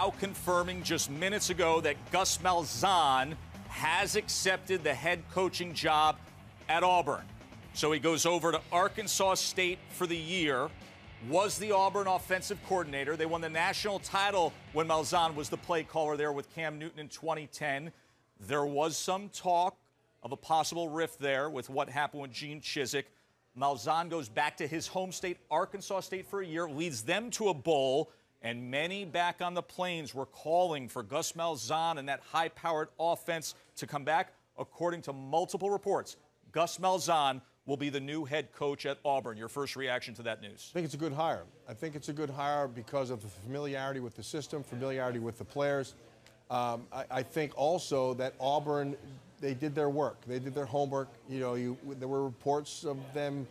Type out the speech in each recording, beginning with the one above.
Now confirming just minutes ago that Gus Malzahn has accepted the head coaching job at Auburn. So he goes over to Arkansas State for the year, was the Auburn offensive coordinator. They won the national title when Malzahn was the play caller there with Cam Newton in 2010. There was some talk of a possible rift there with what happened with Gene Chizik. Malzahn goes back to his home state, Arkansas State, for a year, leads them to a bowl, and many back on the plains were calling for Gus Malzahn and that high-powered offense to come back. According to multiple reports, Gus Malzahn will be the new head coach at Auburn. Your first reaction to that news? I think it's a good hire. I think it's a good hire because of the familiarity with the system, familiarity with the players. I think also that Auburn, they did their work. They did their homework. There were reports of them,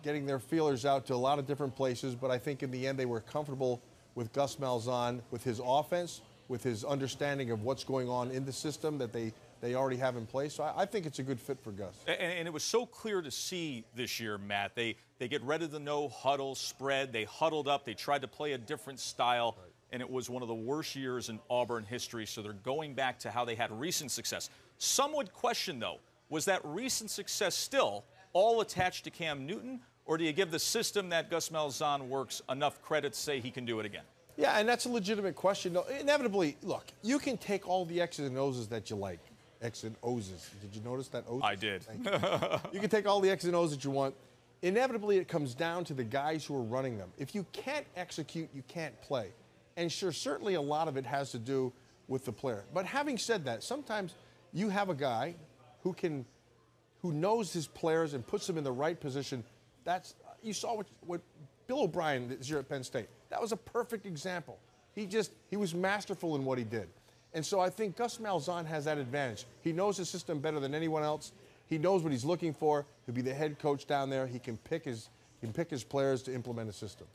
getting their feelers out to a lot of different places, but I think in the end they were comfortable with Gus Malzahn, with his offense, with his understanding of what's going on in the system that they already have in place. So I think it's a good fit for Gus. And it was so clear to see this year, Matt. They get rid of the no-huddle spread. They huddled up. They tried to play a different style. Right. And it was one of the worst years in Auburn history. So they're going back to how they had recent success. Some would question, though, was that recent success still all attached to Cam Newton? Or do you give the system that Gus Malzahn works enough credit to say he can do it again? Yeah, and that's a legitimate question. No, inevitably, look, you can take all the X's and O's that you like. X's and O's. Did you notice that? O's? I did. You can take all the X's and O's that you want. Inevitably, it comes down to the guys who are running them. If you can't execute, you can't play. And sure, certainly a lot of it has to do with the player. But having said that, sometimes you have a guy who knows his players and puts them in the right position. You saw what Bill O'Brien this year at Penn State. That was a perfect example. He was masterful in what he did. And so I think Gus Malzahn has that advantage. He knows the system better than anyone else. He knows what he's looking for. He'll be the head coach down there. He can pick his players to implement a system.